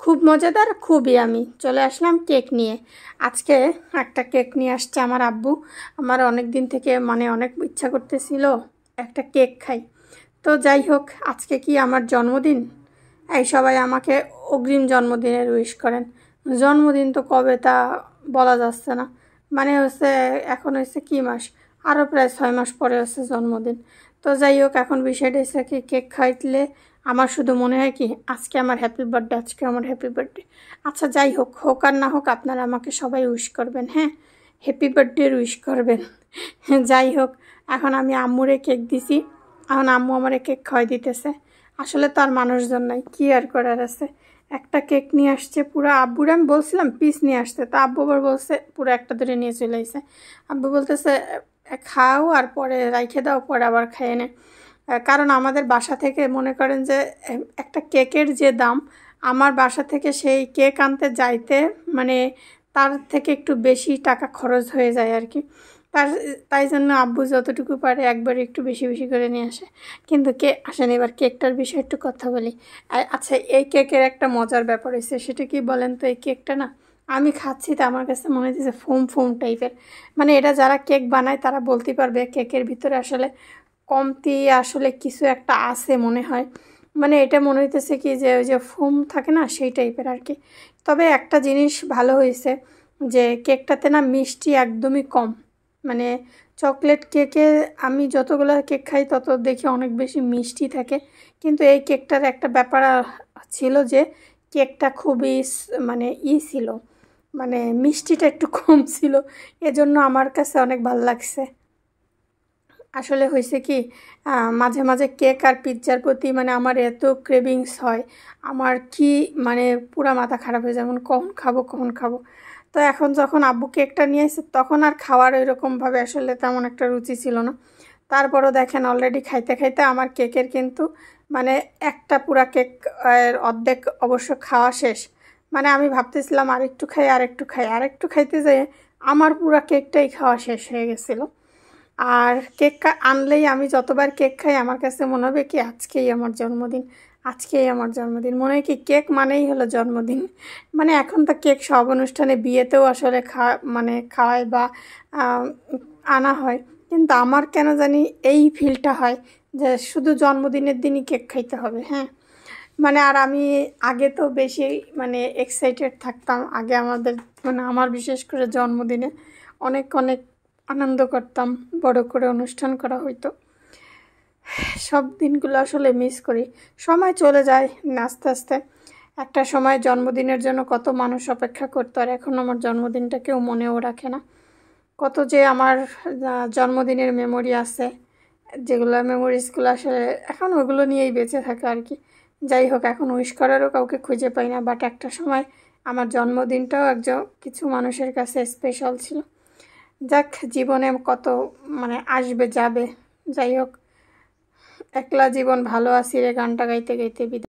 খুব মজাদার, খুবই। আমি চলে আসলাম কেক নিয়ে। আজকে একটা কেক নিয়ে আসছে আমার আব্বু। আমার অনেক দিন থেকে অনেক ইচ্ছা করতেছিল একটা কেক খাই। তো যাই হোক, আজকে কি আমার জন্মদিন। এই সবাই আমাকে অগ্রিম জন্মদিনের উইশ করেন। জন্মদিন তো কবে তা বলা যাচ্ছে না। হচ্ছে এখন হচ্ছে কি মাস, আরও প্রায় 6 মাস পরে হচ্ছে জন্মদিন। তো যাই হোক, এখন বিষয়টা হচ্ছে কি, কেক খাইলে আমার শুধু মনে হয় কি আজকে আমার হ্যাপি বার্থডে, আজকে আমার হ্যাপি বার্থডে। আচ্ছা যাই হোক, হোক আর না হোক, আপনারা আমাকে সবাই উইশ করবেন, হ্যাঁ, হ্যাপি বার্থডে উইশ করবেন। যাই হোক, এখন আমি আম্মুরে কেক দিছি। এখন আম্মু আমারে কেক খাওয়াই দিতেছে। আসলে তো আর মানুষজন নাই, কি আর করার আছে। একটা কেক নিয়ে আসছে পুরো। আব্বুরে আমি বলছিলাম পিস নিয়ে আসতে, তো আব্বু আবার বলছে পুরো একটা ধরে নিয়ে চলে আসছে। আব্বু বলতেছে খাও আর পরে রাইখে দাও, পরে আবার খেয়ে নে। কারণ আমাদের বাসা থেকে মনে করেন যে একটা কেকের যে দাম, আমার বাসা থেকে সেই কেক আনতে যাইতে তার থেকে একটু বেশি টাকা খরচ হয়ে যায় আর কি। তাই জন্য আব্বু যতটুকু পারে একবার একটু বেশি বেশি করে নিয়ে আসে। কিন্তু আসেন এবার কেকটার বিষয়ে একটু কথা বলি। আচ্ছা, এই কেকের একটা মজার ব্যাপার হয়েছে, সেটা কি বলেন তো? এই কেকটা না আমি খাচ্ছি, তো আমার কাছে মনে হচ্ছে ফোম ফোম টাইপের। এটা যারা কেক বানায় তারা বলতে পারবে কেকের ভিতরে আসলে কমতি আসলে কিছু একটা আছে মনে হয়। এটা মনে হইতেছে কি যে ওই যে ফোম থাকে না, সেই টাইপের আর কি। তবে একটা জিনিস ভালো হয়েছে যে কেকটাতে না মিষ্টি একদমই কম। চকলেট কেকে আমি যতগুলো কেক খাই তত দেখি অনেক বেশি মিষ্টি থাকে, কিন্তু এই কেকটার একটা ব্যাপার ছিল যে কেকটা খুবই ছিল, মিষ্টিটা একটু কম ছিল। এজন্য আমার কাছে অনেক ভালো লাগছে। আসলে হয়েছে কি, মাঝে মাঝে কেক আর পিৎজার প্রতি আমার এত ক্রেভিংস হয়, আমার কি পুরা মাথা খারাপ হয়ে যায়, কখন খাবো কখন খাবো। তো এখন যখন আব্বু কেকটা নিয়ে এসে, তখন আর খাওয়ার ওইরকমভাবে আসলে তেমন একটা রুচি ছিল না। তারপরও দেখেন অলরেডি খাইতে খাইতে আমার কেকের কিন্তু একটা পুরা কেক অর্ধেক অবশ্য খাওয়া শেষ। আমি ভাবতেছিলাম আরেকটু খাই আরেকটু খাই, আরেকটু খাইতে যেয়ে আমার পুরা কেকটাই খাওয়া শেষ হয়ে গেছিলো। আর কেক আনলেই আমি যতবার কেক খাই আমার কাছে মনে হবে কি আজকেই আমার জন্মদিন, আজকেই আমার জন্মদিন। মনে হয় কি কেক মানেই হলো জন্মদিন। এখন তো কেক সব অনুষ্ঠানে, বিয়েতেও আসলে খাওয়ায় বা আনা হয়, কিন্তু আমার কেন জানি এই ফিলটা হয় যে শুধু জন্মদিনের দিনই কেক খাইতে হবে। হ্যাঁ, আর আমি আগে তো বেশি এক্সাইটেড থাকতাম। আগে আমাদের আমার বিশেষ করে জন্মদিনে অনেক অনেক আনন্দ করতাম, বড় করে অনুষ্ঠান করা হইতো। সব দিনগুলো আসলে মিস করি। সময় চলে যায় আস্তে আস্তে। একটা সময় জন্মদিনের জন্য কত মানুষ অপেক্ষা করতো, আর এখন আমার জন্মদিনটা কেউ মনেও রাখে না। কত যে আমার জন্মদিনের মেমোরি আছে, যেগুলো মেমোরিজগুলো আসলে এখন ওইগুলো নিয়েই বেঁচে থাকে আর কি। যাই হোক, এখন উইশ করারও কাউকে খুঁজে পাই না, বাট একটা সময় আমার জন্মদিনটাও কিছু মানুষের কাছে স্পেশাল ছিল। যাক, জীবনে কত আসবে যাবে। যাই হোক, একলা জীবন ভালো আছি রে গানটা গাইতে গাইতে বিদায়।